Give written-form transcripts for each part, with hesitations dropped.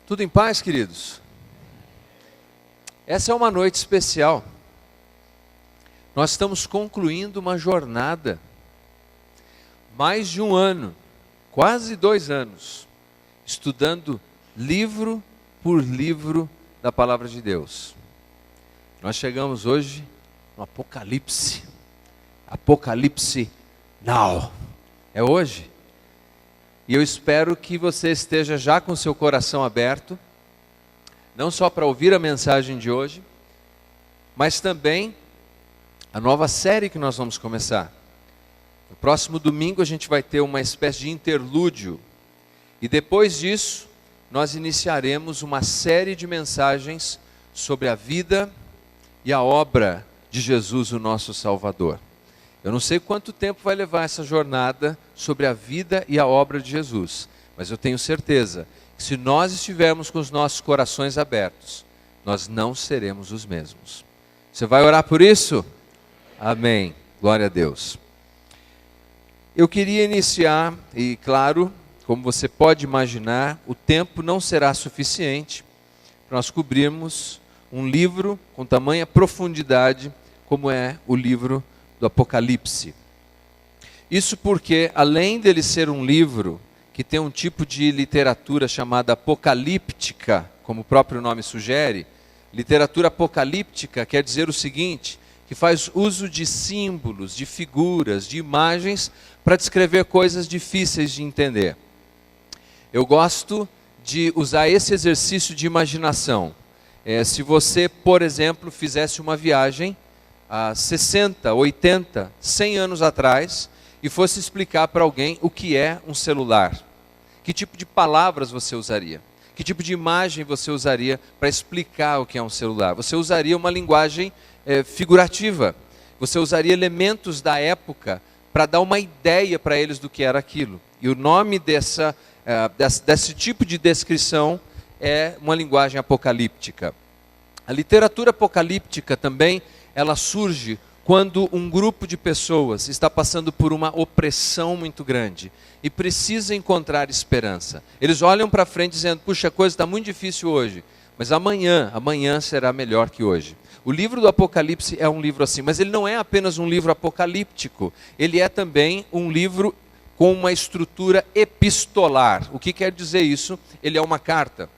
Tudo em paz, queridos? Essa é uma noite especial. Nós estamos concluindo uma jornada, mais de um ano, quase 2 anos, estudando livro por livro da Palavra de Deus. Nós chegamos hoje no Apocalipse. Apocalipse Now. É hoje. E eu espero que você esteja já com seu coração aberto, não só para ouvir a mensagem de hoje, mas também a nova série que nós vamos começar. No próximo domingo a gente vai ter uma espécie de interlúdio. E depois disso, nós iniciaremos uma série de mensagens sobre a vida e a obra de Jesus, o nosso Salvador. Eu não sei quanto tempo vai levar essa jornada sobre a vida e a obra de Jesus, mas eu tenho certeza que se nós estivermos com os nossos corações abertos, nós não seremos os mesmos. Você vai orar por isso? Amém. Glória a Deus. Eu queria iniciar, e claro, como você pode imaginar, o tempo não será suficiente para nós cobrirmos um livro com tamanha profundidade como é o livro do Apocalipse. Isso porque, além dele ser um livro que tem um tipo de literatura chamada apocalíptica, como o próprio nome sugere, literatura apocalíptica quer dizer o seguinte, que faz uso de símbolos, de figuras, de imagens para descrever coisas difíceis de entender. Eu gosto de usar esse exercício de imaginação. Se você, por exemplo, fizesse uma viagem há 60, 80, 100 anos atrás e fosse explicar para alguém o que é um celular, que tipo de palavras você usaria? Que tipo de imagem você usaria para explicar o que é um celular? Você usaria uma linguagem figurativa, você usaria elementos da época para dar uma ideia para eles do que era aquilo. E o nome desse tipo de descrição é uma linguagem apocalíptica. A literatura apocalíptica também, ela surge quando um grupo de pessoas está passando por uma opressão muito grande e precisa encontrar esperança. Eles olham para frente dizendo, puxa, a coisa está muito difícil hoje, mas amanhã será melhor que hoje. O livro do Apocalipse é um livro assim, mas ele não é apenas um livro apocalíptico, ele é também um livro com uma estrutura epistolar. O que quer dizer isso? Ele é uma carta.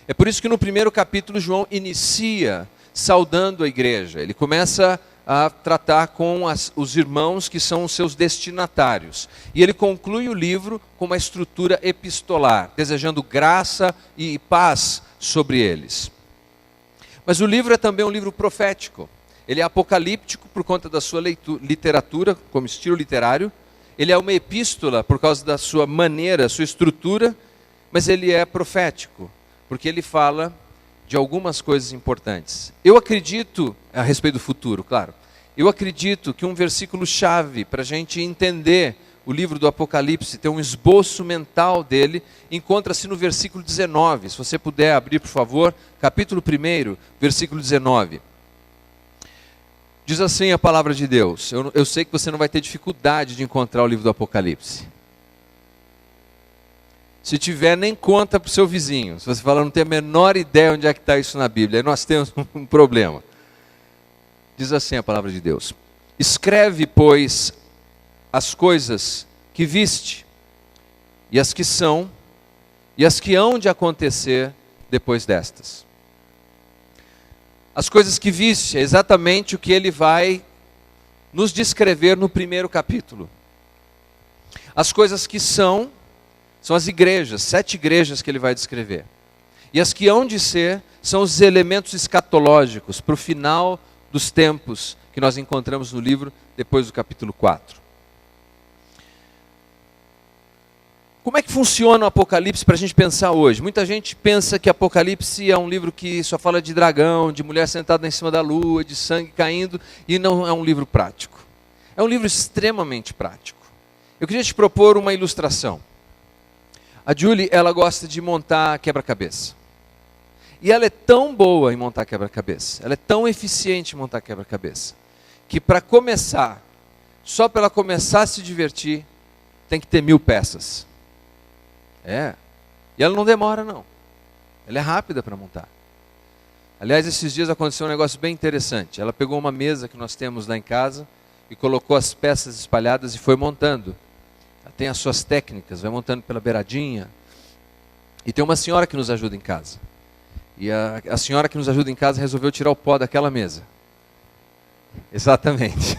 É por isso que no primeiro capítulo João inicia saudando a igreja. Ele começa a tratar com os irmãos que são os seus destinatários. E ele conclui o livro com uma estrutura epistolar, desejando graça e paz sobre eles. Mas o livro é também um livro profético. Ele é apocalíptico por conta da sua literatura, como estilo literário. Ele é uma epístola por causa da sua maneira, sua estrutura. Mas ele é profético, porque ele fala de algumas coisas importantes. Eu acredito, a respeito do futuro, claro, eu acredito que um versículo-chave para a gente entender o livro do Apocalipse, ter um esboço mental dele, encontra-se no versículo 19. Se você puder abrir, por favor, capítulo 1, versículo 19. Diz assim a palavra de Deus. Eu sei que você não vai ter dificuldade de encontrar o livro do Apocalipse. Se tiver, nem conta para o seu vizinho. Se você falar, não tem a menor ideia onde é que está isso na Bíblia, aí nós temos um problema. Diz assim a palavra de Deus. Escreve, pois, as coisas que viste, e as que são, e as que hão de acontecer depois destas. As coisas que viste é exatamente o que ele vai nos descrever no primeiro capítulo. As coisas que são as igrejas, 7 igrejas que ele vai descrever. E as que hão de ser são os elementos escatológicos para o final dos tempos que nós encontramos no livro depois do capítulo 4. Como é que funciona o Apocalipse para a gente pensar hoje? Muita gente pensa que Apocalipse é um livro que só fala de dragão, de mulher sentada em cima da lua, de sangue caindo, e não é um livro prático. É um livro extremamente prático. Eu queria te propor uma ilustração. A Julie, ela gosta de montar quebra-cabeça. E ela é tão boa em montar quebra-cabeça, ela é tão eficiente em montar quebra-cabeça, que para começar, só para ela começar a se divertir, tem que ter 1000 peças. E ela não demora não. ela é rápida para montar. Aliás, esses dias aconteceu um negócio bem interessante. Ela pegou uma mesa que nós temos lá em casa e colocou as peças espalhadas e foi montando. Ela tem as suas técnicas, vai montando pela beiradinha. E tem uma senhora que nos ajuda em casa. E a senhora que nos ajuda em casa resolveu tirar o pó daquela mesa. Exatamente.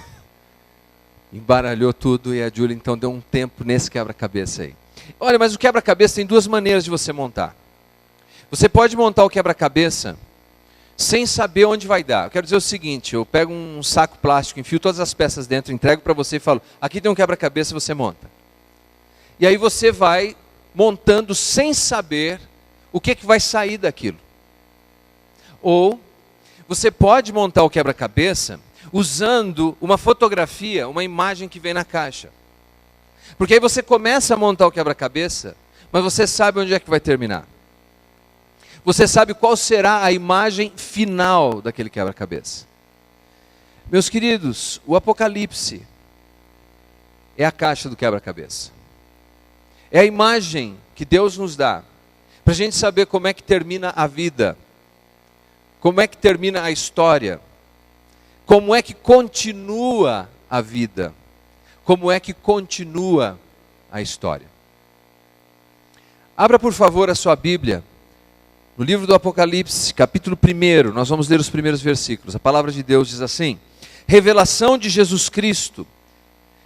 Embaralhou tudo e a Júlia então deu um tempo nesse quebra-cabeça aí. Olha, mas o quebra-cabeça tem duas maneiras de você montar. Você pode montar o quebra-cabeça sem saber onde vai dar. Eu quero dizer o seguinte, eu pego um saco plástico, enfio todas as peças dentro, entrego para você e falo, aqui tem um quebra-cabeça, você monta. E aí você vai montando sem saber o que vai sair daquilo. Ou você pode montar o quebra-cabeça usando uma fotografia, uma imagem que vem na caixa. Porque aí você começa a montar o quebra-cabeça, mas você sabe onde é que vai terminar. Você sabe qual será a imagem final daquele quebra-cabeça. Meus queridos, o Apocalipse é a caixa do quebra-cabeça. É a imagem que Deus nos dá para a gente saber como é que termina a vida, como é que termina a história, como é que continua a vida, como é que continua a história. Abra por favor a sua Bíblia, no livro do Apocalipse, capítulo 1, nós vamos ler os primeiros versículos. A palavra de Deus diz assim: revelação de Jesus Cristo,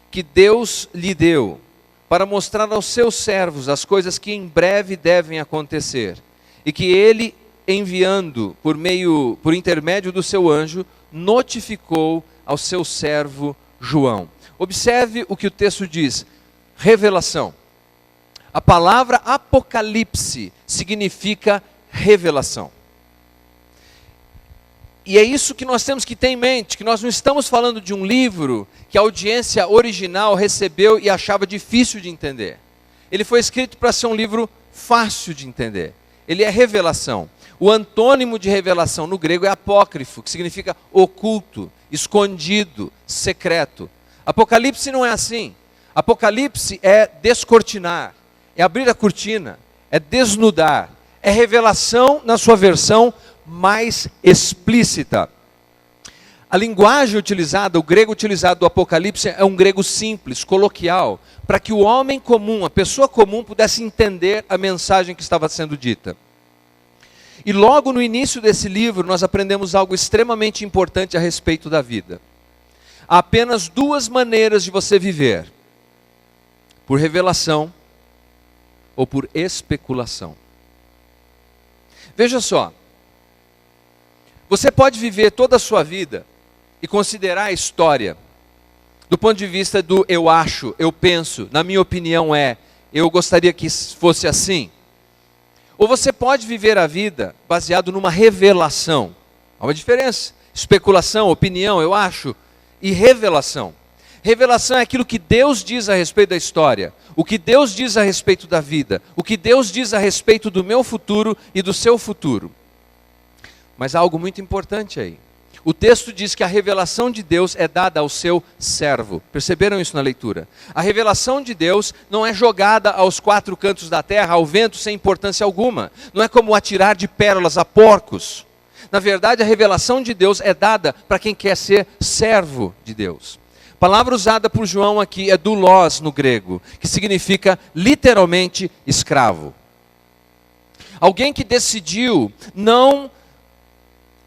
que Deus lhe deu, para mostrar aos seus servos as coisas que em breve devem acontecer, e que ele, enviando por intermédio do seu anjo, notificou ao seu servo João. Observe o que o texto diz, revelação. A palavra Apocalipse significa revelação. E é isso que nós temos que ter em mente, que nós não estamos falando de um livro que a audiência original recebeu e achava difícil de entender. Ele foi escrito para ser um livro fácil de entender. Ele é revelação. O antônimo de revelação no grego é apócrifo, que significa oculto, escondido, secreto. Apocalipse não é assim. Apocalipse é descortinar, é abrir a cortina, é desnudar, é revelação na sua versão mais explícita. A linguagem utilizada, o grego utilizado do Apocalipse é um grego simples, coloquial, para que o homem comum, a pessoa comum, pudesse entender a mensagem que estava sendo dita. E logo no início desse livro nós aprendemos algo extremamente importante a respeito da vida. Há apenas duas maneiras de você viver: por revelação ou por especulação. Veja só, você pode viver toda a sua vida e considerar a história do ponto de vista do eu acho, eu penso, na minha opinião eu gostaria que fosse assim. Ou você pode viver a vida baseado numa revelação. Há uma diferença. Especulação, opinião, eu acho, e revelação. Revelação é aquilo que Deus diz a respeito da história, o que Deus diz a respeito da vida, o que Deus diz a respeito do meu futuro e do seu futuro. Mas há algo muito importante aí. O texto diz que a revelação de Deus é dada ao seu servo. Perceberam isso na leitura? A revelação de Deus não é jogada aos quatro cantos da terra, ao vento, sem importância alguma. Não é como atirar de pérolas a porcos. Na verdade, a revelação de Deus é dada para quem quer ser servo de Deus. A palavra usada por João aqui é doulos no grego, que significa literalmente escravo. Alguém que decidiu não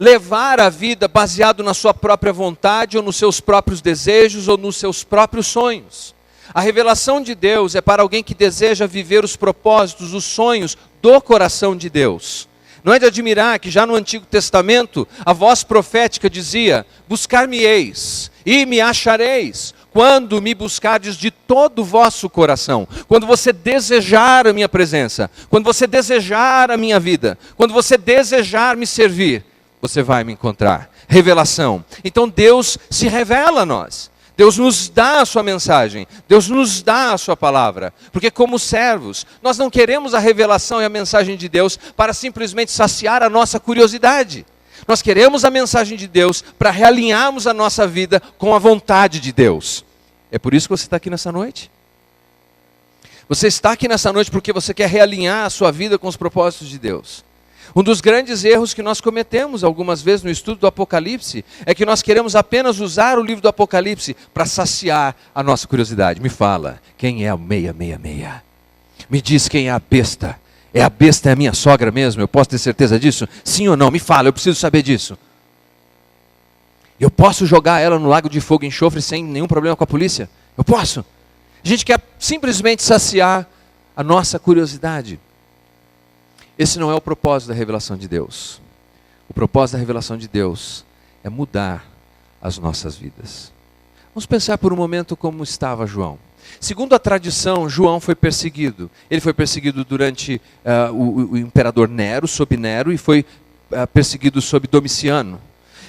levar a vida baseado na sua própria vontade, ou nos seus próprios desejos, ou nos seus próprios sonhos. A revelação de Deus é para alguém que deseja viver os propósitos, os sonhos do coração de Deus. Não é de admirar que já no Antigo Testamento, a voz profética dizia: buscar-me-eis e me achareis, quando me buscardes de todo o vosso coração. Quando você desejar a minha presença, quando você desejar a minha vida, quando você desejar me servir, você vai me encontrar. Revelação. Então Deus se revela a nós. Deus nos dá a sua mensagem. Deus nos dá a sua palavra. Porque como servos, nós não queremos a revelação e a mensagem de Deus para simplesmente saciar a nossa curiosidade. Nós queremos a mensagem de Deus para realinharmos a nossa vida com a vontade de Deus. É por isso que você está aqui nessa noite? Você está aqui nessa noite porque você quer realinhar a sua vida com os propósitos de Deus. Um dos grandes erros que nós cometemos algumas vezes no estudo do Apocalipse é que nós queremos apenas usar o livro do Apocalipse para saciar a nossa curiosidade. Me fala, quem é o 666? Me diz quem é a besta. A besta é a minha sogra mesmo? Eu posso ter certeza disso? Sim ou não? Me fala, eu preciso saber disso. Eu posso jogar ela no lago de fogo e enxofre sem nenhum problema com a polícia? Eu posso. A gente quer simplesmente saciar a nossa curiosidade. Esse não é o propósito da revelação de Deus. O propósito da revelação de Deus é mudar as nossas vidas. Vamos pensar por um momento como estava João. Segundo a tradição, João foi perseguido. Ele foi perseguido durante o imperador Nero, sob Nero, e foi perseguido sob Domiciano.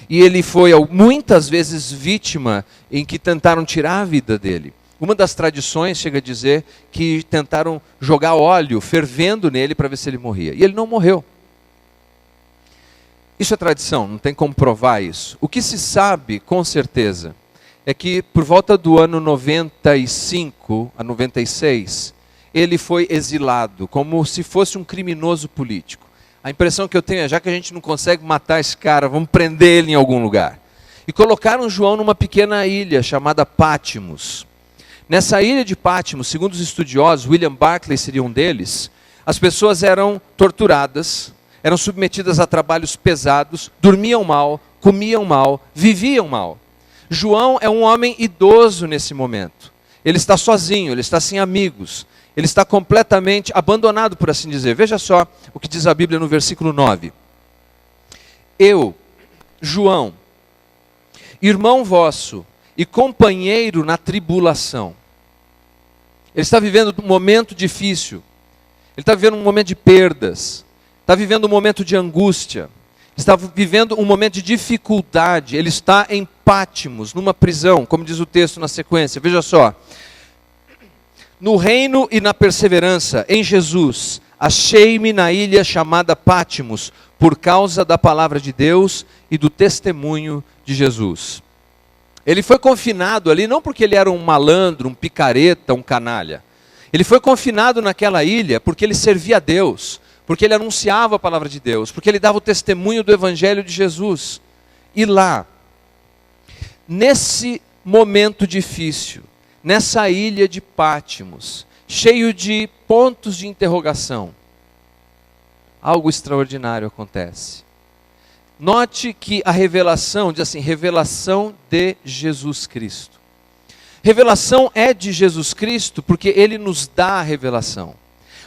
E ele foi muitas vezes vítima em que tentaram tirar a vida dele. Uma das tradições chega a dizer que tentaram jogar óleo fervendo nele para ver se ele morria. E ele não morreu. Isso é tradição, não tem como provar isso. O que se sabe com certeza é que por volta do ano 95 a 96, ele foi exilado, como se fosse um criminoso político. A impressão que eu tenho é, já que a gente não consegue matar esse cara, vamos prender ele em algum lugar. E colocaram João numa pequena ilha chamada Patmos. Nessa ilha de Patmos, segundo os estudiosos, William Barclay seria um deles, as pessoas eram torturadas, eram submetidas a trabalhos pesados, dormiam mal, comiam mal, viviam mal. João é um homem idoso nesse momento. Ele está sozinho, ele está sem amigos, ele está completamente abandonado, por assim dizer. Veja só o que diz a Bíblia no versículo 9. Eu, João, irmão vosso e companheiro na tribulação. Ele está vivendo um momento difícil. Ele está vivendo um momento de perdas. Está vivendo um momento de angústia. Está vivendo um momento de dificuldade. Ele está em Patmos, numa prisão, como diz o texto na sequência. Veja só. No reino e na perseverança, em Jesus, achei-me na ilha chamada Patmos, por causa da palavra de Deus e do testemunho de Jesus. Ele foi confinado ali não porque ele era um malandro, um picareta, um canalha. Ele foi confinado naquela ilha porque ele servia a Deus, porque ele anunciava a palavra de Deus, porque ele dava o testemunho do Evangelho de Jesus. E lá, nesse momento difícil, nessa ilha de Patmos, cheio de pontos de interrogação, algo extraordinário acontece. Note que a revelação, diz assim, revelação de Jesus Cristo. Revelação é de Jesus Cristo porque Ele nos dá a revelação.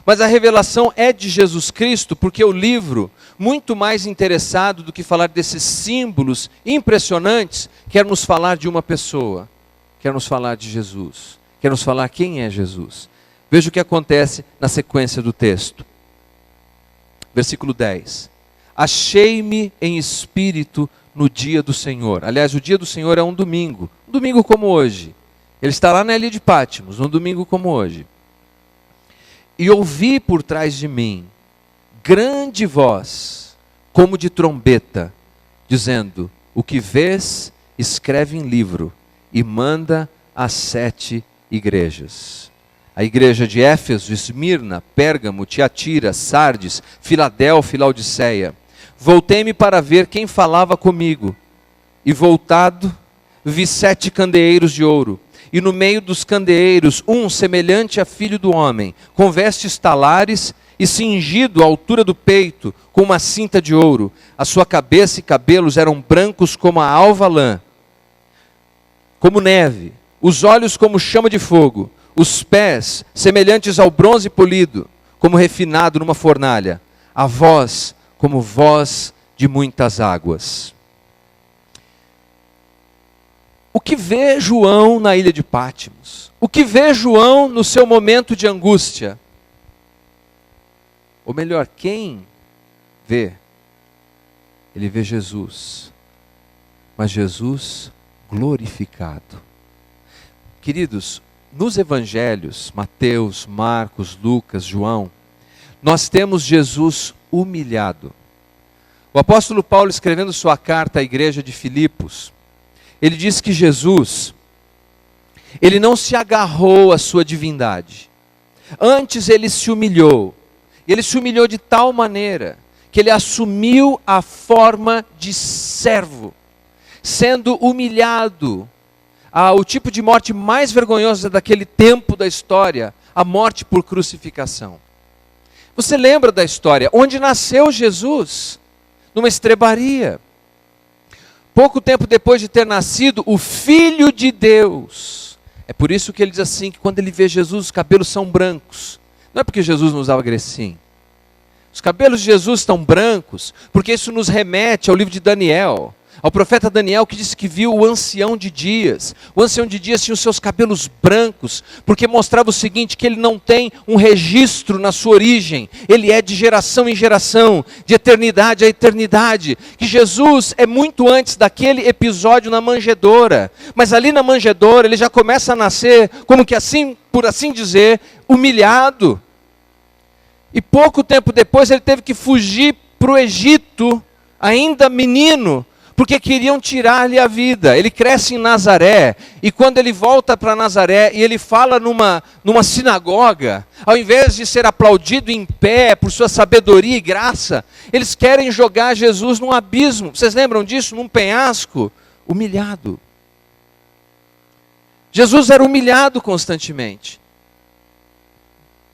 Mas a revelação é de Jesus Cristo porque o livro, muito mais interessado do que falar desses símbolos impressionantes, quer nos falar de uma pessoa, quer nos falar de Jesus, quer nos falar quem é Jesus. Veja o que acontece na sequência do texto. Versículo 10. Achei-me em espírito no dia do Senhor. Aliás, o dia do Senhor é um domingo como hoje. Ele está lá na ilha de Patmos, um domingo como hoje. E ouvi por trás de mim grande voz, como de trombeta, dizendo: o que vês, escreve em livro e manda às 7 igrejas. A igreja de Éfeso, Esmirna, Pérgamo, Tiatira, Sardes, Filadélfia e Laodiceia. Voltei-me para ver quem falava comigo, e voltado, vi 7 candeeiros de ouro, e no meio dos candeeiros, um semelhante a filho do homem, com vestes talares e cingido à altura do peito, com uma cinta de ouro. A sua cabeça e cabelos eram brancos como a alva lã, como neve, os olhos como chama de fogo, os pés semelhantes ao bronze polido, como refinado numa fornalha, a voz como voz de muitas águas. O que vê João na ilha de Patmos? O que vê João no seu momento de angústia? Ou melhor, quem vê? Ele vê Jesus, mas Jesus glorificado. Queridos, nos evangelhos, Mateus, Marcos, Lucas, João, nós temos Jesus humilhado. O apóstolo Paulo, escrevendo sua carta à igreja de Filipos, ele diz que Jesus, ele não se agarrou à sua divindade. Antes ele se humilhou. E ele se humilhou de tal maneira que ele assumiu a forma de servo, sendo humilhado, o tipo de morte mais vergonhosa daquele tempo da história, a morte por crucificação. Você lembra da história? Onde nasceu Jesus? Numa estrebaria. Pouco tempo depois de ter nascido, o Filho de Deus. É por isso que ele diz assim, que quando ele vê Jesus, os cabelos são brancos. Não é porque Jesus não usava grecinho. Os cabelos de Jesus estão brancos, porque isso nos remete ao livro de Daniel. Ao profeta Daniel, que disse que viu o ancião de dias. O ancião de dias tinha os seus cabelos brancos, porque mostrava o seguinte, que ele não tem um registro na sua origem. Ele é de geração em geração, de eternidade a eternidade. Que Jesus é muito antes daquele episódio na manjedoura. Mas ali na manjedoura, ele já começa a nascer, como que assim, por assim dizer, humilhado. E pouco tempo depois, ele teve que fugir para o Egito, ainda menino, porque queriam tirar-lhe a vida. Ele cresce em Nazaré, e quando ele volta para Nazaré, e ele fala numa sinagoga, ao invés de ser aplaudido em pé por sua sabedoria e graça, eles querem jogar Jesus num abismo. Vocês lembram disso? Num penhasco, humilhado. Jesus era humilhado constantemente.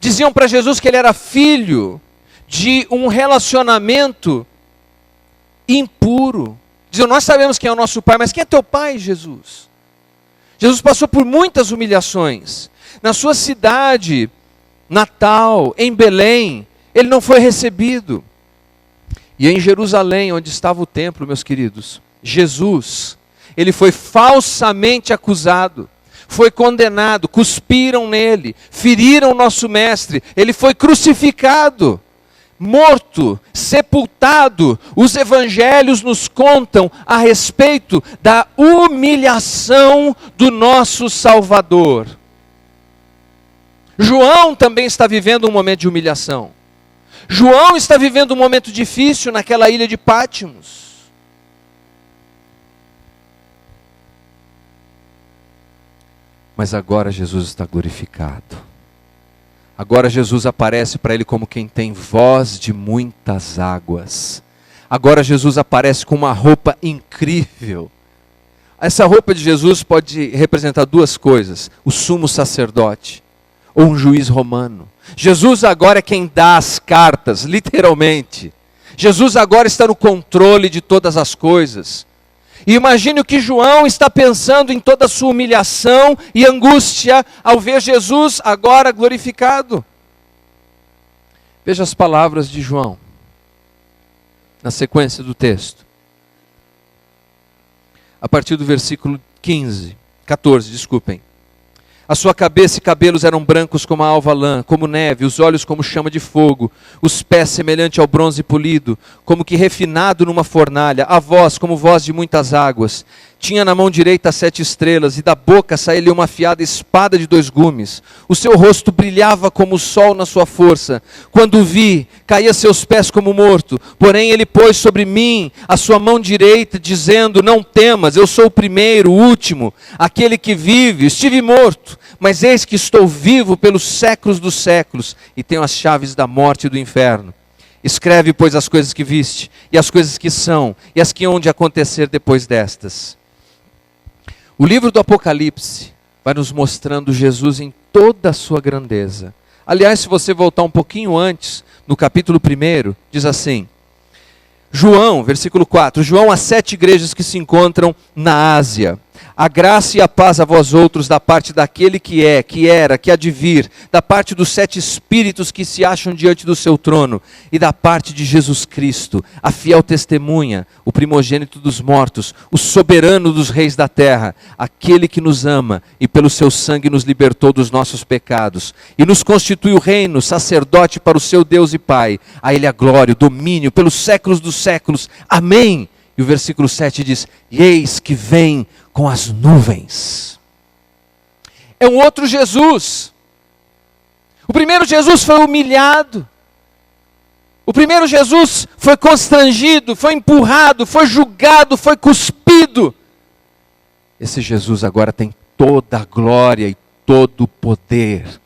Diziam para Jesus que ele era filho de um relacionamento impuro. Diziam, nós sabemos quem é o nosso pai, mas quem é teu pai, Jesus? Jesus passou por muitas humilhações. Na sua cidade natal, em Belém, ele não foi recebido. E em Jerusalém, onde estava o templo, meus queridos, Jesus, ele foi falsamente acusado, foi condenado, cuspiram nele, feriram o nosso mestre, ele foi crucificado, morto, sepultado. Os evangelhos nos contam a respeito da humilhação do nosso Salvador. João também está vivendo um momento de humilhação. João está vivendo um momento difícil naquela ilha de Pátimos. Mas agora Jesus está glorificado. Agora Jesus aparece para ele como quem tem voz de muitas águas. Agora Jesus aparece com uma roupa incrível. Essa roupa de Jesus pode representar duas coisas: o sumo sacerdote ou um juiz romano. Jesus agora é quem dá as cartas, literalmente. Jesus agora está no controle de todas as coisas. E imagine o que João está pensando em toda a sua humilhação e angústia ao ver Jesus agora glorificado. Veja as palavras de João, na sequência do texto. A partir do versículo 14, desculpem. A sua cabeça e cabelos eram brancos como a alva lã, como neve, os olhos como chama de fogo, os pés semelhante ao bronze polido, como que refinado numa fornalha, a voz como voz de muitas águas. Tinha na mão direita 7 estrelas, e da boca saía-lhe uma afiada espada de 2 gumes. O seu rosto brilhava como o sol na sua força. Quando o vi, caí a seus pés como morto. Porém ele pôs sobre mim a sua mão direita, dizendo, não temas, eu sou o primeiro, o último, aquele que vive. Estive morto, mas eis que estou vivo pelos séculos dos séculos, e tenho as chaves da morte e do inferno. Escreve, pois, as coisas que viste, e as coisas que são, e as que hão de acontecer depois destas. O livro do Apocalipse vai nos mostrando Jesus em toda a sua grandeza. Aliás, se você voltar um pouquinho antes, no capítulo 1, diz assim, João, versículo 4, João, às 7 igrejas que se encontram na Ásia. A graça e a paz a vós outros da parte daquele que é, que era, que há de vir, da parte dos 7 espíritos que se acham diante do seu trono, e da parte de Jesus Cristo, a fiel testemunha, o primogênito dos mortos, o soberano dos reis da terra, aquele que nos ama e pelo seu sangue nos libertou dos nossos pecados, e nos constituiu reino, sacerdote para o seu Deus e Pai. A ele a glória, o domínio, pelos séculos dos séculos. Amém. E o versículo 7 diz, e eis que vem com as nuvens. É um outro Jesus. O primeiro Jesus foi humilhado. O primeiro Jesus foi constrangido, foi empurrado, foi julgado, foi cuspido. Esse Jesus agora tem toda a glória e todo o poder.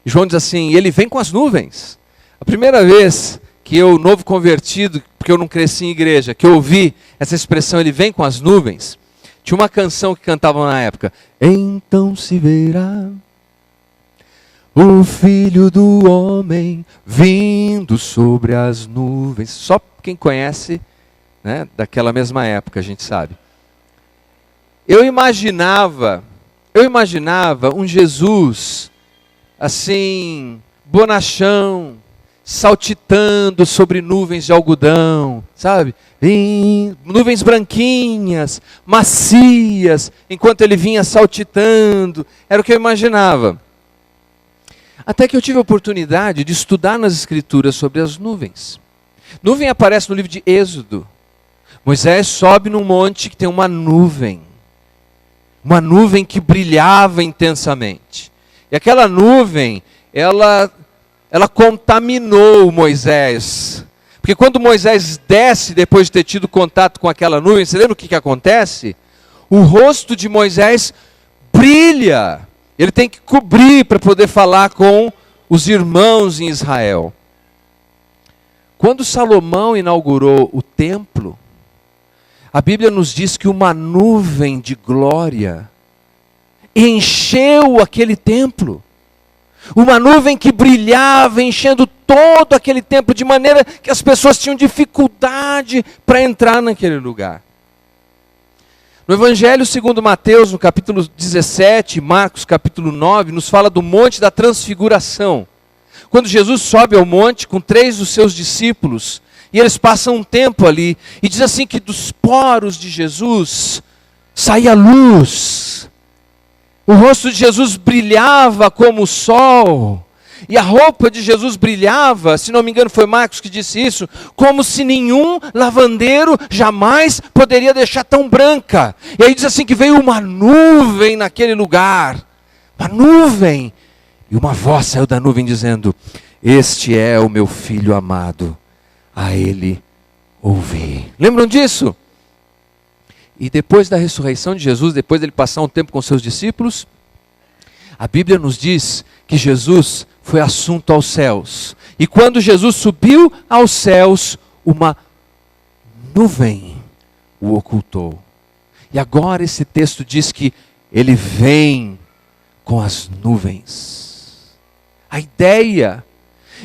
João diz assim, ele vem com as nuvens. A primeira vez que eu, novo convertido, porque eu não cresci em igreja, que eu ouvi essa expressão, ele vem com as nuvens. Tinha uma canção que cantavam na época. Então se verá o Filho do Homem vindo sobre as nuvens. Só quem conhece, né, daquela mesma época, a gente sabe. Eu imaginava um Jesus assim, bonachão, saltitando sobre nuvens de algodão, sabe? Nuvens branquinhas, macias, enquanto ele vinha saltitando. Era o que eu imaginava. Até que eu tive a oportunidade de estudar nas Escrituras sobre as nuvens. Nuvem aparece no livro de Êxodo. Moisés sobe num monte que tem uma nuvem que brilhava intensamente. E aquela nuvem, ela contaminou Moisés. Porque quando Moisés desce, depois de ter tido contato com aquela nuvem, você lembra o que acontece? O rosto de Moisés brilha. Ele tem que cobrir para poder falar com os irmãos em Israel. Quando Salomão inaugurou o templo, a Bíblia nos diz que uma nuvem de glória encheu aquele templo. Uma nuvem que brilhava, enchendo todo aquele templo, de maneira que as pessoas tinham dificuldade para entrar naquele lugar. No Evangelho segundo Mateus, no capítulo 17, Marcos capítulo 9, nos fala do Monte da Transfiguração. Quando Jesus sobe ao monte com 3 dos seus discípulos, e eles passam um tempo ali, e diz assim que dos poros de Jesus saía luz. O rosto de Jesus brilhava como o sol, e a roupa de Jesus brilhava, se não me engano foi Marcos que disse isso, como se nenhum lavandeiro jamais poderia deixar tão branca. E aí diz assim que veio uma nuvem naquele lugar, uma nuvem, e uma voz saiu da nuvem dizendo: este é o meu filho amado, a ele ouvi. Lembram disso? E depois da ressurreição de Jesus, depois dele passar um tempo com seus discípulos, a Bíblia nos diz que Jesus foi assunto aos céus. E quando Jesus subiu aos céus, uma nuvem o ocultou. E agora esse texto diz que ele vem com as nuvens. A ideia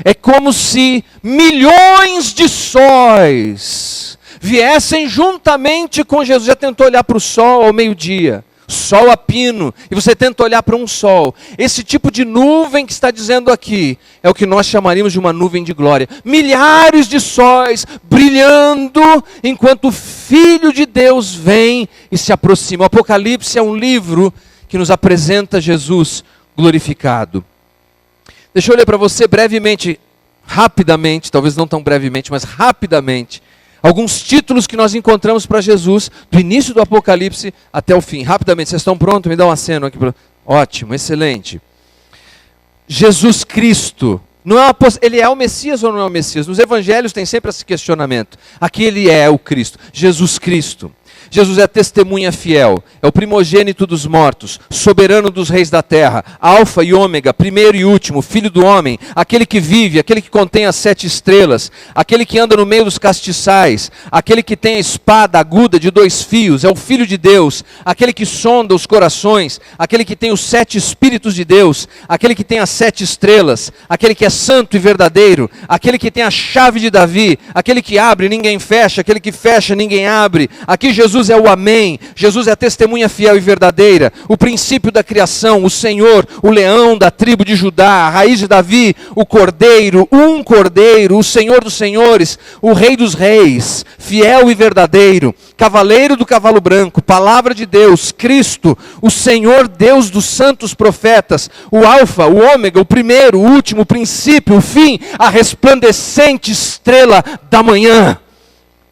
é como se milhões de sóis viessem juntamente com Jesus. Já tentou olhar para o sol ao meio-dia? Sol a pino, e você tenta olhar para um sol. Esse tipo de nuvem que está dizendo aqui é o que nós chamaríamos de uma nuvem de glória. Milhares de sóis brilhando enquanto o Filho de Deus vem e se aproxima. O Apocalipse é um livro que nos apresenta Jesus glorificado. Deixa eu ler para você brevemente, rapidamente, talvez não tão brevemente, mas rapidamente, alguns títulos que nós encontramos para Jesus, do início do Apocalipse até o fim. Rapidamente, vocês estão prontos? Me dá um aceno aqui. Ótimo, excelente. Jesus Cristo. Ele é o Messias ou não é o Messias? Nos evangelhos tem sempre esse questionamento. Aqui ele é o Cristo, Jesus Cristo. Jesus é a testemunha fiel, é o primogênito dos mortos, soberano dos reis da terra, alfa e ômega, primeiro e último, filho do homem, aquele que vive, aquele que contém as 7 estrelas, aquele que anda no meio dos castiçais, aquele que tem a espada aguda de 2 fios, é o Filho de Deus, aquele que sonda os corações, aquele que tem os 7 Espíritos de Deus, aquele que tem as 7 estrelas, aquele que é santo e verdadeiro, aquele que tem a chave de Davi, aquele que abre e ninguém fecha, aquele que fecha ninguém abre. Aqui Jesus é o Amém, Jesus é a testemunha fiel e verdadeira, o princípio da criação, o Senhor, o leão da tribo de Judá, a raiz de Davi, o Cordeiro, o Senhor dos senhores, o Rei dos reis, fiel e verdadeiro, cavaleiro do cavalo branco, palavra de Deus, Cristo, o Senhor Deus dos santos profetas, o Alfa, o Ômega, o primeiro, o último, o princípio, o fim, a resplandecente estrela da manhã.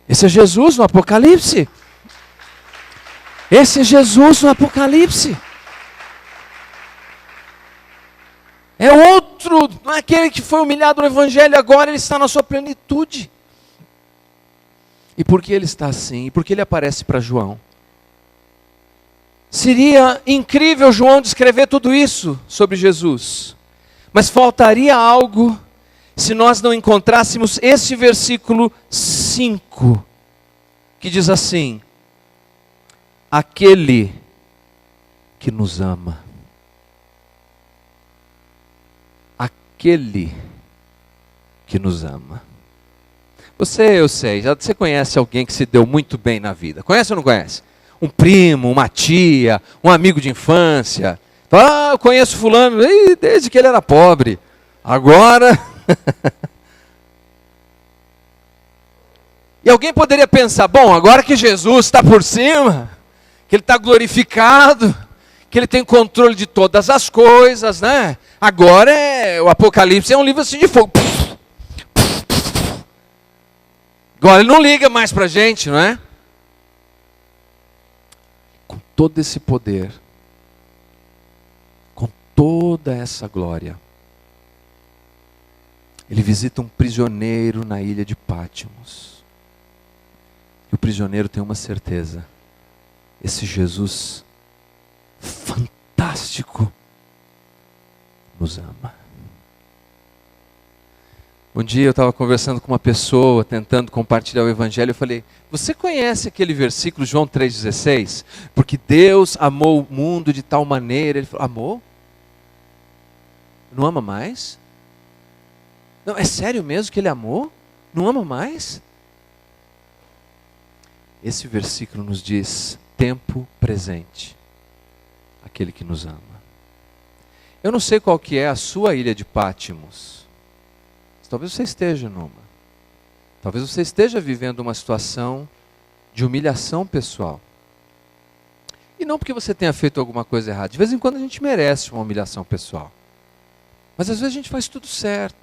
Esse é Jesus no Apocalipse. Esse é Jesus no Apocalipse. É outro, não é aquele que foi humilhado no Evangelho, agora ele está na sua plenitude. E por que ele está assim? E por que ele aparece para João? Seria incrível João descrever tudo isso sobre Jesus, mas faltaria algo se nós não encontrássemos esse versículo 5, que diz assim: aquele que nos ama. Aquele que nos ama. Eu sei, você conhece alguém que se deu muito bem na vida. Conhece ou não conhece? Um primo, uma tia, um amigo de infância. Ah, eu conheço fulano desde que ele era pobre. Agora... E alguém poderia pensar, bom, agora que Jesus está por cima, que Ele está glorificado, que Ele tem controle de todas as coisas, né? Agora o Apocalipse é um livro assim de fogo. Agora Ele não liga mais para a gente, não é? Com todo esse poder, com toda essa glória, Ele visita um prisioneiro na ilha de Pátimos. E o prisioneiro tem uma certeza: esse Jesus fantástico nos ama. Um dia eu estava conversando com uma pessoa, tentando compartilhar o Evangelho, eu falei: você conhece aquele versículo, João 3,16? Porque Deus amou o mundo de tal maneira. Ele falou: amou? Não ama mais? Não, é sério mesmo que Ele amou? Não ama mais? Esse versículo nos diz: tempo presente, aquele que nos ama. Eu não sei qual que é a sua ilha de Pátimos. Talvez você esteja numa. Talvez você esteja vivendo uma situação de humilhação pessoal. E não porque você tenha feito alguma coisa errada. De vez em quando a gente merece uma humilhação pessoal. Mas às vezes a gente faz tudo certo.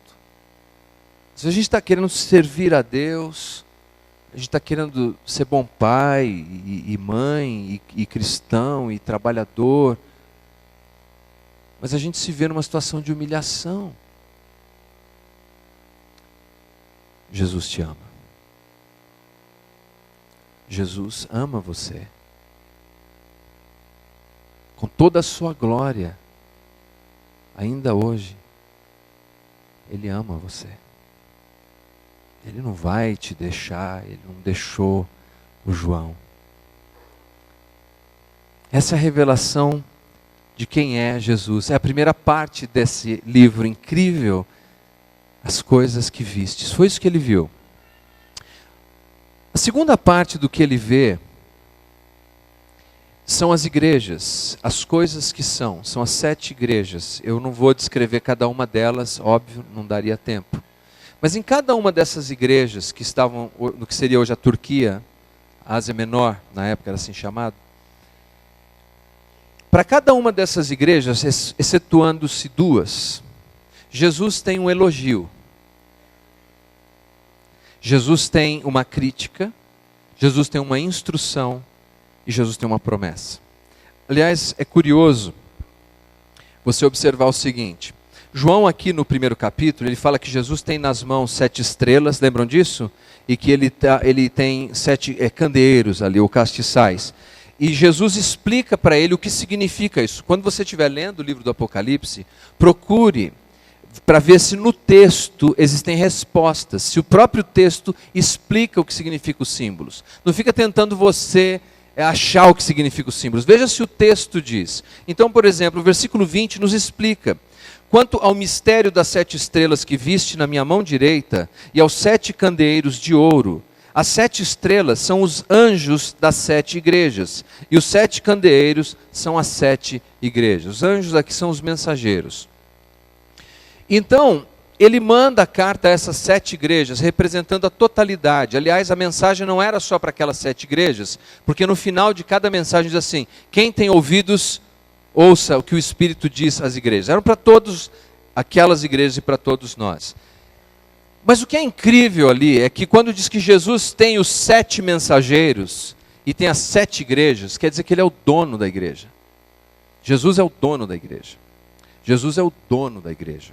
Às vezes a gente está querendo servir a Deus. A gente está querendo ser bom pai e mãe e cristão e trabalhador. Mas a gente se vê numa situação de humilhação. Jesus te ama. Jesus ama você. Com toda a sua glória. Ainda hoje, Ele ama você. Ele não vai te deixar, Ele não deixou o João. Essa é a revelação de quem é Jesus. É a primeira parte desse livro incrível, as coisas que vistes. Foi isso que ele viu. A segunda parte do que ele vê são as igrejas, as coisas que são as 7 igrejas. Eu não vou descrever cada uma delas, óbvio, não daria tempo. Mas em cada uma dessas igrejas que estavam no que seria hoje a Turquia, a Ásia Menor, na época era assim chamado, para cada uma dessas igrejas, excetuando-se 2, Jesus tem um elogio. Jesus tem uma crítica, Jesus tem uma instrução e Jesus tem uma promessa. Aliás, é curioso você observar o seguinte: João aqui no primeiro capítulo, ele fala que Jesus tem nas mãos 7 estrelas, lembram disso? E que ele tem 7 candeeiros ali, ou castiçais. E Jesus explica para ele o que significa isso. Quando você estiver lendo o livro do Apocalipse, procure para ver se no texto existem respostas, se o próprio texto explica o que significa os símbolos. Não fica tentando você achar o que significa os símbolos. Veja se o texto diz. Então, por exemplo, o versículo 20 nos explica: quanto ao mistério das 7 estrelas que viste na minha mão direita e aos 7 candeeiros de ouro, as 7 estrelas são os anjos das 7 igrejas e os 7 candeeiros são as 7 igrejas. Os anjos aqui são os mensageiros. Então, ele manda a carta a essas 7 igrejas, representando a totalidade. Aliás, a mensagem não era só para aquelas 7 igrejas, porque no final de cada mensagem diz assim: quem tem ouvidos, ouça o que o Espírito diz às igrejas. Eram para todas aquelas igrejas e para todos nós. Mas o que é incrível ali é que quando diz que Jesus tem os 7 mensageiros e tem as 7 igrejas, quer dizer que Ele é o dono da igreja. Jesus é o dono da igreja. Jesus é o dono da igreja.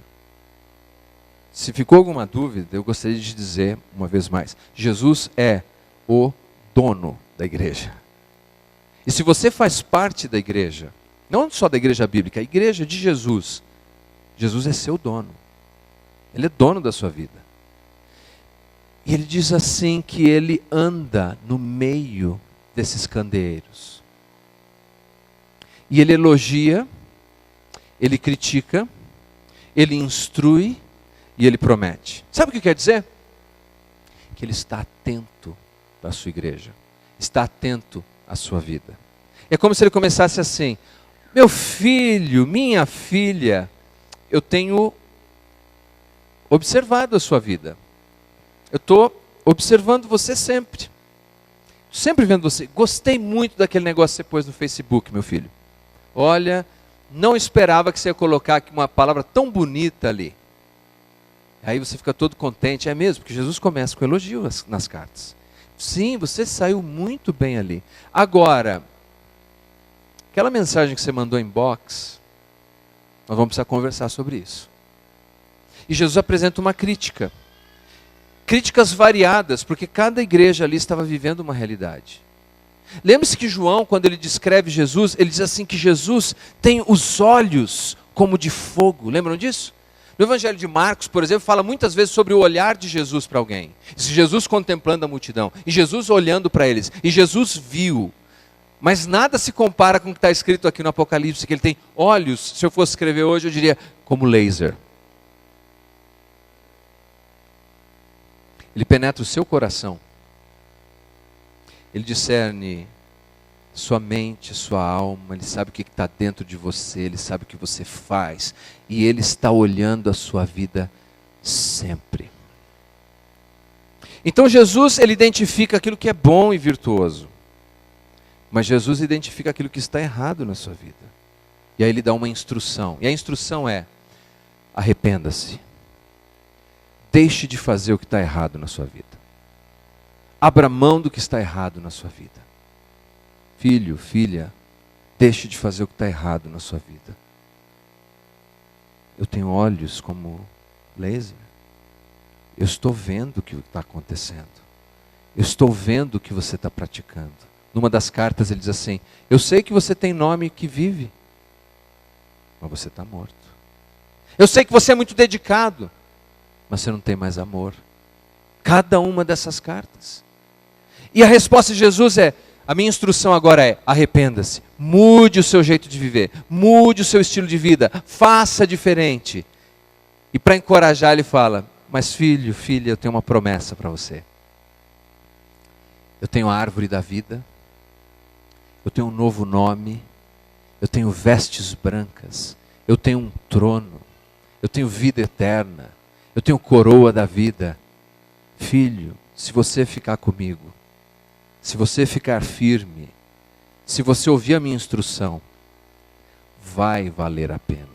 Se ficou alguma dúvida, eu gostaria de dizer uma vez mais: Jesus é o dono da igreja. E se você faz parte da igreja, não só da igreja bíblica, a igreja de Jesus, Jesus é seu dono. Ele é dono da sua vida. E ele diz assim que ele anda no meio desses candeeiros. E ele elogia, ele critica, ele instrui e ele promete. Sabe o que quer dizer? Que ele está atento à sua igreja, está atento à sua vida. É como se ele começasse assim: meu filho, minha filha, eu tenho observado a sua vida. Eu estou observando você sempre. Sempre vendo você. Gostei muito daquele negócio que você pôs no Facebook, meu filho. Olha, não esperava que você ia colocar aqui uma palavra tão bonita ali. Aí você fica todo contente. É mesmo, porque Jesus começa com elogio nas cartas. Sim, você saiu muito bem ali. Agora, aquela mensagem que você mandou em box, nós vamos precisar conversar sobre isso. E Jesus apresenta uma crítica. Críticas variadas, porque cada igreja ali estava vivendo uma realidade. Lembre-se que João, quando ele descreve Jesus, ele diz assim que Jesus tem os olhos como de fogo. Lembram disso? No Evangelho de Marcos, por exemplo, fala muitas vezes sobre o olhar de Jesus para alguém. Jesus contemplando a multidão, e Jesus olhando para eles, e Jesus viu. Mas nada se compara com o que está escrito aqui no Apocalipse, que ele tem olhos, se eu fosse escrever hoje, eu diria, como laser. Ele penetra o seu coração. Ele discerne sua mente, sua alma. Ele sabe o que está dentro de você. Ele sabe o que você faz. E Ele está olhando a sua vida sempre. Então Jesus, Ele identifica aquilo que é bom e virtuoso. Mas Jesus identifica aquilo que está errado na sua vida. E aí Ele dá uma instrução. E a instrução é: arrependa-se. Deixe de fazer o que está errado na sua vida. Abra mão do que está errado na sua vida. Filho, filha, deixe de fazer o que está errado na sua vida. Eu tenho olhos como laser. Eu estou vendo o que está acontecendo. Eu estou vendo o que você está praticando. Numa das cartas ele diz assim: eu sei que você tem nome que vive, mas você está morto. Eu sei que você é muito dedicado, mas você não tem mais amor. Cada uma dessas cartas. E a resposta de Jesus é: a minha instrução agora é: arrependa-se, mude o seu jeito de viver, mude o seu estilo de vida, faça diferente. E para encorajar ele fala: mas filho, filha, eu tenho uma promessa para você. Eu tenho a árvore da vida, eu tenho um novo nome, eu tenho vestes brancas, eu tenho um trono, eu tenho vida eterna, eu tenho coroa da vida. Filho, se você ficar comigo, se você ficar firme, se você ouvir a minha instrução, vai valer a pena.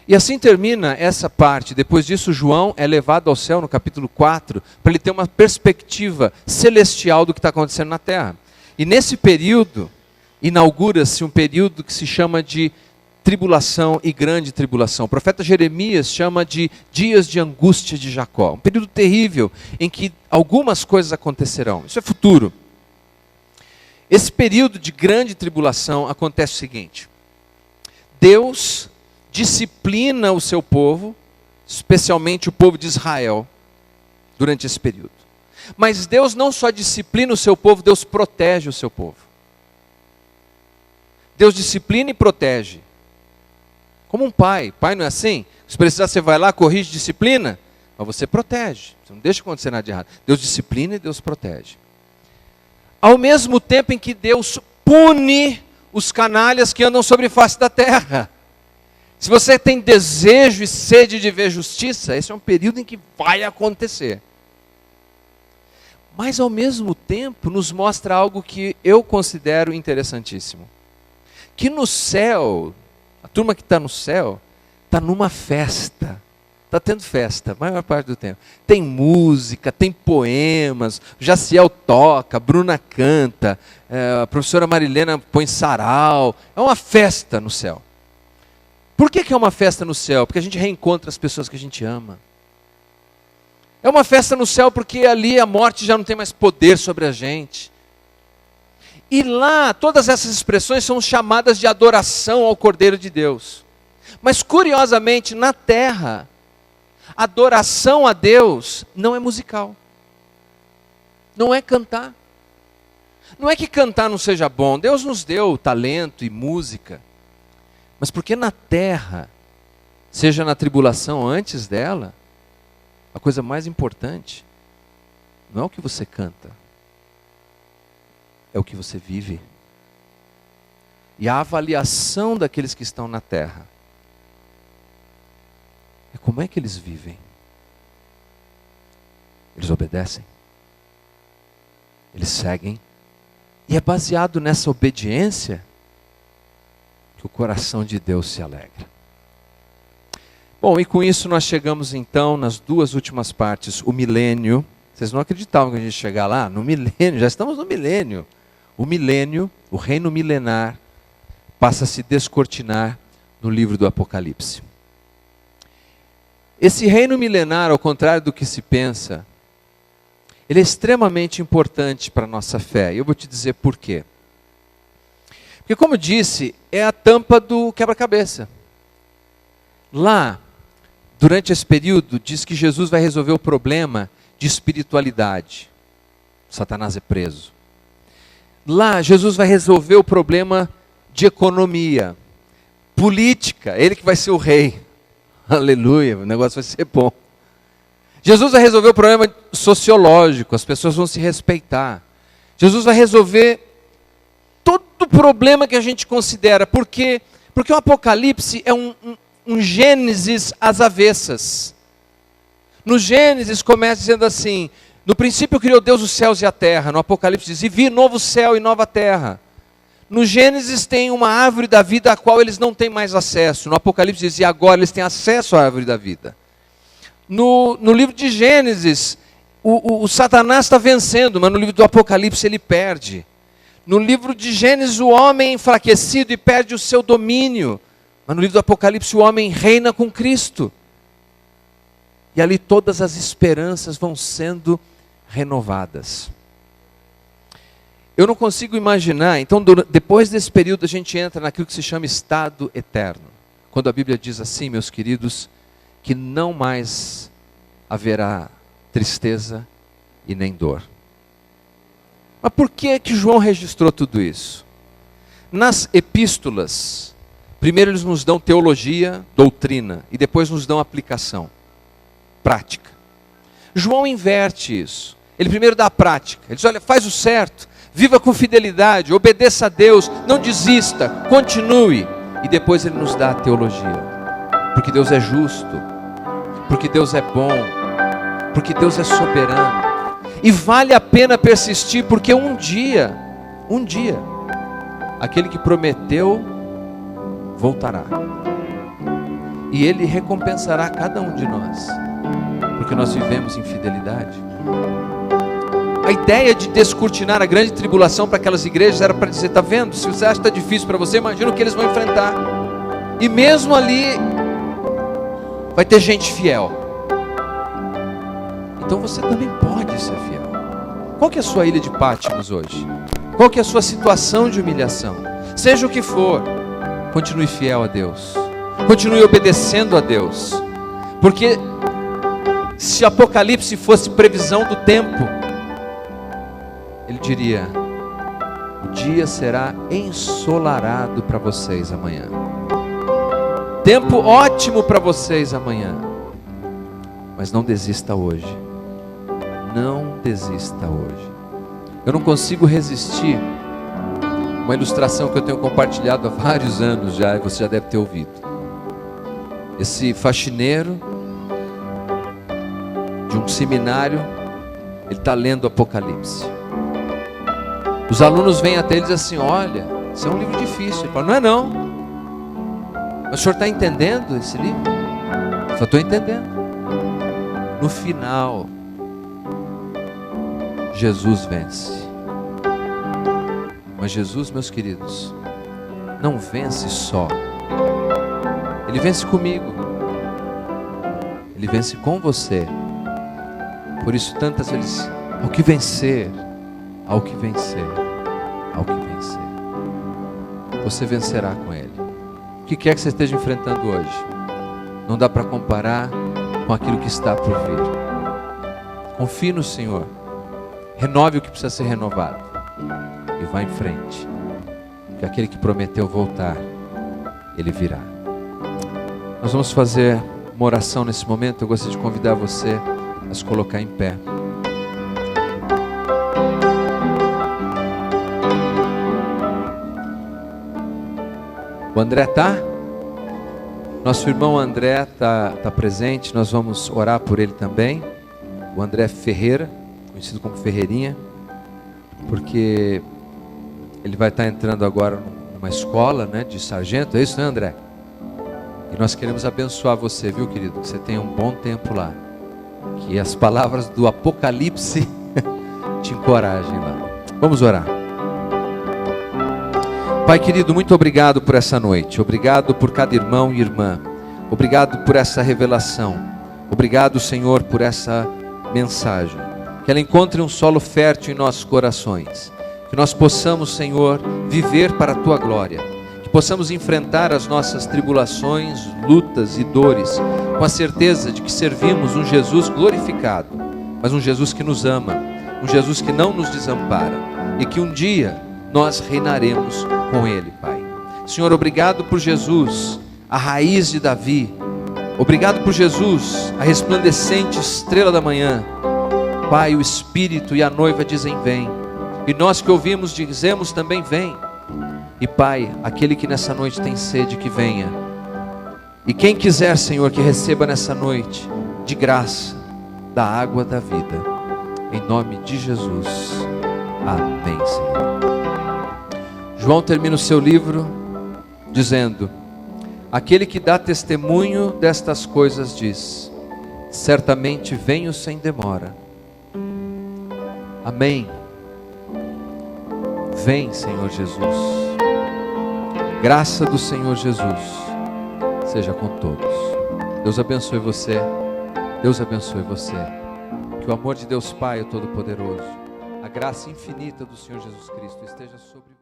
E assim termina essa parte. Depois disso, João é levado ao céu no capítulo 4, para ele ter uma perspectiva celestial do que está acontecendo na terra. E nesse período, inaugura-se um período que se chama de tribulação e grande tribulação. O profeta Jeremias chama de dias de angústia de Jacó. Um período terrível em que algumas coisas acontecerão. Isso é futuro. Esse período de grande tribulação acontece o seguinte: Deus disciplina o seu povo, especialmente o povo de Israel, durante esse período. Mas Deus não só disciplina o seu povo, Deus protege o seu povo. Deus disciplina e protege. Como um pai. Pai não é assim? Se precisar, você vai lá, corrige, disciplina, mas você protege. Você não deixa acontecer nada de errado. Deus disciplina e Deus protege. Ao mesmo tempo em que Deus pune os canalhas que andam sobre a face da terra. Se você tem desejo e sede de ver justiça, esse é um período em que vai acontecer. Mas ao mesmo tempo nos mostra algo que eu considero interessantíssimo. Que no céu, a turma que está no céu, está numa festa. Está tendo festa, a maior parte do tempo. Tem música, tem poemas, Jaciel toca, Bruna canta, a professora Marilena põe sarau. É uma festa no céu. Por que é uma festa no céu? Porque a gente reencontra as pessoas que a gente ama. É uma festa no céu porque ali a morte já não tem mais poder sobre a gente. E lá, todas essas expressões são chamadas de adoração ao Cordeiro de Deus. Mas curiosamente, na terra, Adoração a Deus não é musical. Não é cantar. Não é que cantar não seja bom. Deus nos deu talento e música. Mas porque na terra, seja na tribulação ou antes dela, a coisa mais importante não é o que você canta, é o que você vive. E a avaliação daqueles que estão na terra é como é que eles vivem. Eles obedecem, eles seguem, e é baseado nessa obediência que o coração de Deus se alegra. Bom, e com isso nós chegamos então nas duas últimas partes, o milênio. Vocês não acreditavam que a gente ia chegar lá? No milênio, já estamos no milênio. O milênio, o reino milenar, passa a se descortinar no livro do Apocalipse. Esse reino milenar, ao contrário do que se pensa, ele é extremamente importante para a nossa fé. E eu vou te dizer por quê. Porque, como eu disse, é a tampa do quebra-cabeça. Lá, durante esse período, diz que Jesus vai resolver o problema de espiritualidade. Satanás é preso. Lá, Jesus vai resolver o problema de economia, política, ele que vai ser o rei. Aleluia, o negócio vai ser bom. Jesus vai resolver o problema sociológico, as pessoas vão se respeitar. Jesus vai resolver todo o problema que a gente considera. Por quê? Porque o Apocalipse é um Gênesis às avessas. No Gênesis começa dizendo assim: no princípio criou Deus os céus e a terra. No Apocalipse diz: e vi novo céu e nova terra. No Gênesis tem uma árvore da vida a qual eles não têm mais acesso. No Apocalipse diz: e agora eles têm acesso à árvore da vida. No livro de Gênesis, o Satanás está vencendo, mas no livro do Apocalipse ele perde. No livro de Gênesis o homem é enfraquecido e perde o seu domínio. Mas no livro do Apocalipse o homem reina com Cristo. E ali todas as esperanças vão sendo renovadas. Eu não consigo imaginar, então depois desse período a gente entra naquilo que se chama estado eterno. Quando a Bíblia diz assim, meus queridos, que não mais haverá tristeza e nem dor. Mas por que João registrou tudo isso? Nas epístolas, primeiro eles nos dão teologia, doutrina, e depois nos dão aplicação, prática. João inverte isso. Ele primeiro dá a prática. Ele diz: olha, faz o certo, viva com fidelidade, obedeça a Deus, não desista, continue. E depois ele nos dá a teologia. Porque Deus é justo, porque Deus é bom, porque Deus é soberano. E vale a pena persistir, porque um dia, aquele que prometeu voltará. E ele recompensará cada um de nós, porque nós vivemos em fidelidade. A ideia de descortinar a grande tribulação para aquelas igrejas era para dizer: está vendo, se você acha que está difícil para você, imagina o que eles vão enfrentar. E mesmo ali, vai ter gente fiel. Então você também pode ser fiel. Qual que é a sua ilha de Patmos hoje? Qual que é a sua situação de humilhação? Seja o que for, continue fiel a Deus. Continue obedecendo a Deus. Porque se Apocalipse fosse previsão do tempo, ele diria: o dia será ensolarado para vocês amanhã. Tempo ótimo para vocês amanhã. Mas não desista hoje. Não desista hoje. Eu não consigo resistir uma ilustração que eu tenho compartilhado há vários anos já, e você já deve ter ouvido. Esse faxineiro de um seminário, ele está lendo Apocalipse. Os alunos vêm até ele e dizem assim: olha, isso é um livro difícil. Ele fala: não é não. Mas o senhor está entendendo esse livro? Eu só estou entendendo. No final, Jesus vence. Mas Jesus, meus queridos, não vence só. Ele vence comigo. Ele vence com você. Por isso tantas vezes, ao que vencer, ao que vencer, ao que vencer, você vencerá com Ele. O que quer que você esteja enfrentando hoje, não dá para comparar com aquilo que está por vir. Confie no Senhor, renove o que precisa ser renovado e vá em frente, porque aquele que prometeu voltar, Ele virá. Nós vamos fazer uma oração nesse momento. Eu gostaria de convidar você a se colocar em pé. O André está? Nosso irmão André está presente, nós vamos orar por ele também. O André Ferreira, conhecido como Ferreirinha, porque ele vai estar entrando agora numa escola, né, de sargento, é isso, né, André? E nós queremos abençoar você, viu, querido? Que você tenha um bom tempo lá. Que as palavras do Apocalipse te encorajem lá. Vamos orar. Pai querido, muito obrigado por essa noite. Obrigado por cada irmão e irmã. Obrigado por essa revelação. Obrigado, Senhor, por essa mensagem. Que ela encontre um solo fértil em nossos corações. Que nós possamos, Senhor, viver para a Tua glória. Que possamos enfrentar as nossas tribulações, lutas e dores com a certeza de que servimos um Jesus glorificado, mas um Jesus que nos ama, um Jesus que não nos desampara e que um dia nós reinaremos com Ele, Pai. Senhor, obrigado por Jesus, a raiz de Davi. Obrigado por Jesus, a resplandecente estrela da manhã. Pai, o Espírito e a noiva dizem vem. E nós que ouvimos dizemos também vem. E Pai, aquele que nessa noite tem sede, que venha. E quem quiser, Senhor, que receba nessa noite, de graça, da água da vida. Em nome de Jesus. Amém, Senhor. João termina o seu livro dizendo: aquele que dá testemunho destas coisas diz: certamente venho sem demora. Amém. Vem, Senhor Jesus. Graça do Senhor Jesus seja com todos. Deus abençoe você. Deus abençoe você. Que o amor de Deus Pai, o Todo-Poderoso, a graça infinita do Senhor Jesus Cristo esteja sobre você.